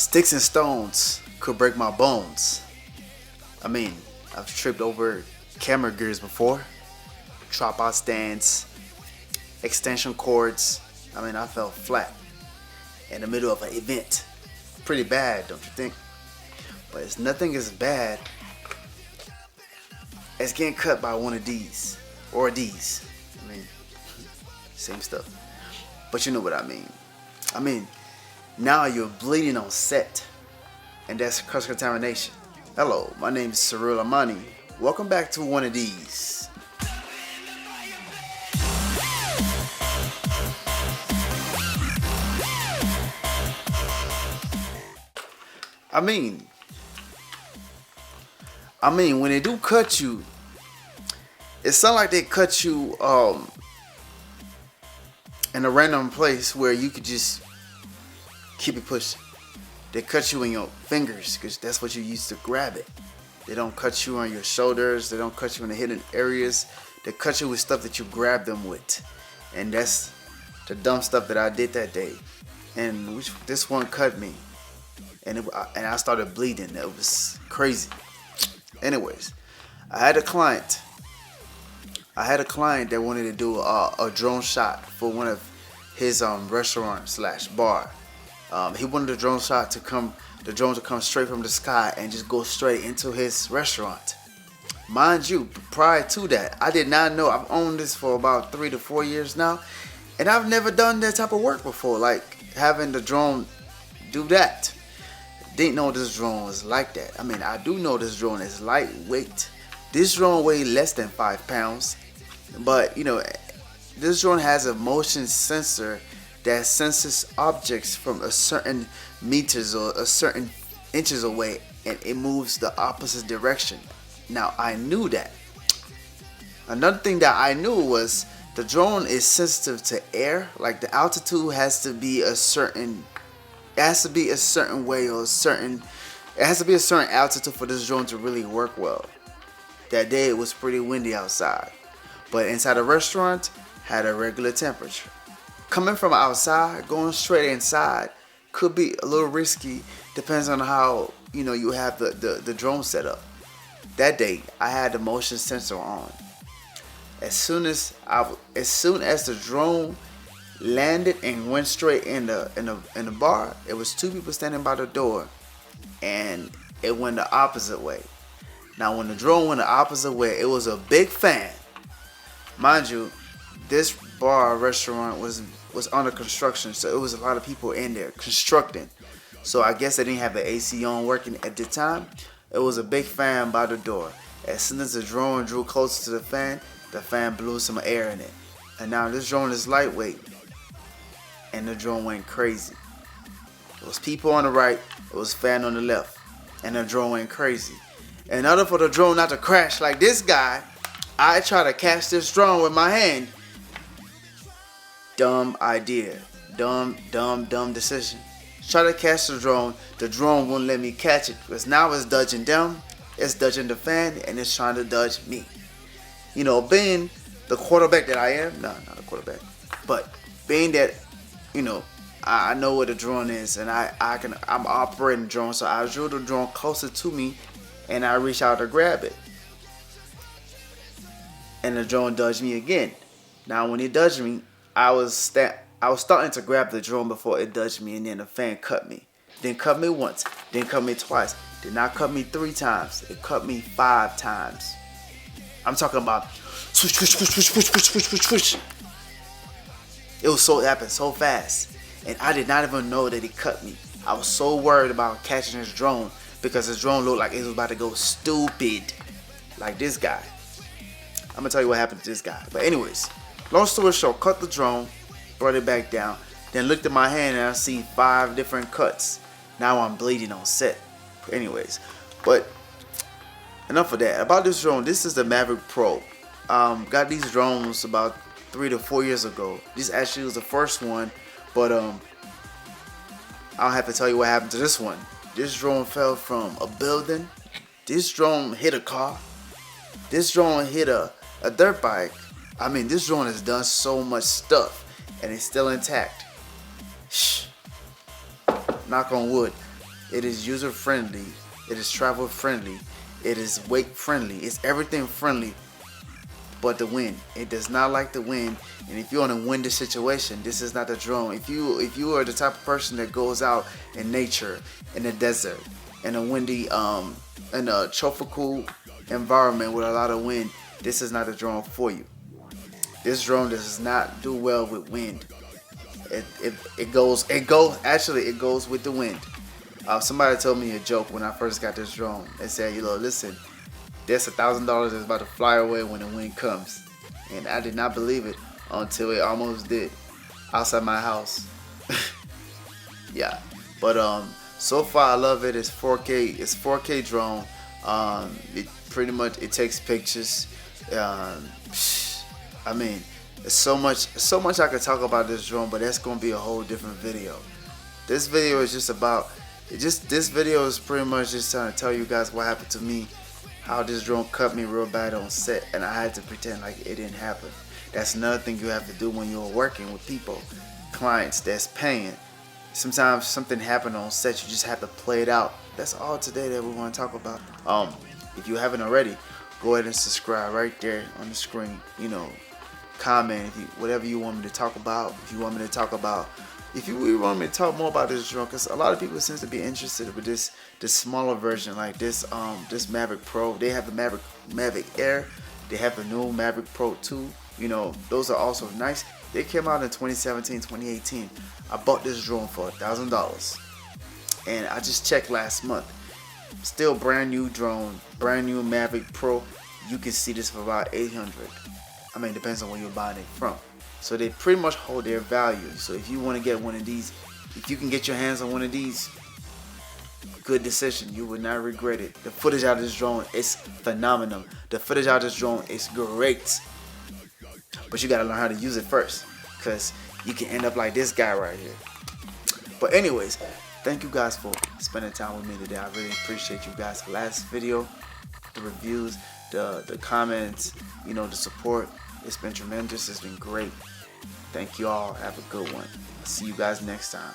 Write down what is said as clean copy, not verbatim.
Sticks and stones could break my bones. I mean, I've tripped over camera gears before, tripod stands, extension cords. I mean, I fell flat in the middle of an event. Pretty bad, don't you think? But it's nothing as bad as getting cut by one of these or these. I mean, same stuff. But you know what I mean. I mean, now you're bleeding on set, and that's cross contamination. Hello, my name is Cyril Amani. Welcome back to one of these. I mean, when they do cut you, it's not like they cut you in a random place where you could just keep it pushing. They cut you in your fingers because that's what you use to grab it. They don't cut you on your shoulders. They don't cut you in the hidden areas. They cut you with stuff that you grab them with. And that's the dumb stuff that I did that day. And this one cut me. And I started bleeding. It was crazy. Anyways, I had a client that wanted to do a drone shot for one of his restaurant/bar. He wanted the drone to come straight from the sky and just go straight into his restaurant. Mind you, prior to that, I did not know. I've owned this for about 3 to 4 years now, and I've never done that type of work before, like having the drone do that. Didn't know this drone was like that. I mean, I do know this drone is lightweight. This drone weighs less than 5 pounds, but you know, this drone has a motion sensor that senses objects from a certain meters or a certain inches away, and it moves the opposite direction. Now, I knew that. Another thing that I knew was the drone is sensitive to air. Like the altitude has to be a certain way, or it has to be a certain altitude for this drone to really work well. That day it was pretty windy outside, but inside the restaurant had a regular temperature. Coming from outside, going straight inside could be a little risky. Depends on how you have the drone set up. That day I had the motion sensor on. As soon as the drone landed and went straight in the bar, it was 2 people standing by the door, and it went the opposite way. Now, when the drone went the opposite way, it was a big fan. Mind you, this bar restaurant was under construction, so it was a lot of people in there constructing. So I guess they didn't have the AC on working at the time. It was a big fan by the door. As soon as the drone drew closer to the fan blew some air in it. And now this drone is lightweight, and the drone went crazy. It was people on the right, it was fan on the left, and the drone went crazy. In order for the drone not to crash like this guy, I try to catch this drone with my hand. Dumb idea. Dumb decision. Try to catch the drone won't let me catch it, because now it's dodging them, it's dodging the fan, and it's trying to dodge me. You know, being the quarterback that I am, no, not a quarterback, but being that, I know what a drone is, and I'm operating the drone, so I drew the drone closer to me, and I reached out to grab it, and the drone dodged me again. Now, when it dodged me, I was starting to grab the drone before it dodged me, and then the fan cut me. Then cut me once, then cut me twice, did not cut me 3 times. It cut me 5 times. I'm talking about switch. It happened so fast, and I did not even know that it cut me. I was so worried about catching this drone because this drone looked like it was about to go stupid, like this guy. I'm gonna tell you what happened to this guy. But anyways, long story short, cut the drone, brought it back down, then looked at my hand and I see 5 different cuts. Now I'm bleeding on set. Anyways, but enough of that. About this drone, this is the Mavic Pro. Got these drones about 3 to 4 years ago. This actually was the first one, but I don't have to tell you what happened to this one. This drone fell from a building. This drone hit a car. This drone hit a dirt bike. I mean, this drone has done so much stuff, and it's still intact. Shh. Knock on wood. It is user friendly. It is travel friendly. It is weight friendly. It's everything friendly but the wind. It does not like the wind. And if you're in a windy situation, this is not the drone. If you are the type of person that goes out in nature, in the desert, in a windy, in a tropical environment with a lot of wind, this is not a drone for you. This drone does not do well with wind. It goes with the wind. Somebody told me a joke when I first got this drone. They said, listen, there's $1,000 that's about to fly away when the wind comes. And I did not believe it until it almost did outside my house. Yeah, but so far I love it. It's 4K. It's 4K drone. It pretty much takes pictures. I mean, there's so much I could talk about this drone, but that's gonna be a whole different video. This video is just about. This video is pretty much just trying to tell you guys what happened to me. How this drone cut me real bad on set, and I had to pretend like it didn't happen. That's another thing you have to do when you're working with people, clients that's paying. Sometimes something happened on set, you just have to play it out. That's all today that we want to talk about. If you haven't already, go ahead and subscribe right there on the screen. Comment whatever you want me to talk about. If you want me to talk about. If you really want me to talk more about this drone, because a lot of people seem to be interested with this smaller version, like this Mavic Pro. They have the Mavic Air. They have the new Mavic Pro 2. Those are also nice. They came out in 2017, 2018. I bought this drone for $1,000, and I just checked last month. Still brand new drone, brand new Mavic Pro. You can see this for about $800. I mean, depends on where you're buying it from. So they pretty much hold their value. So if you want to get one of these, if you can get your hands on one of these, good decision. You would not regret it. The footage out of this drone is phenomenal. The footage out of this drone is great. But you got to learn how to use it first, because you can end up like this guy right here. But anyways, thank you guys for spending time with me today. I really appreciate you guys. Last video, the reviews, the comments, the support. It's been tremendous. It's been great. Thank you all. Have a good one. I'll see you guys next time.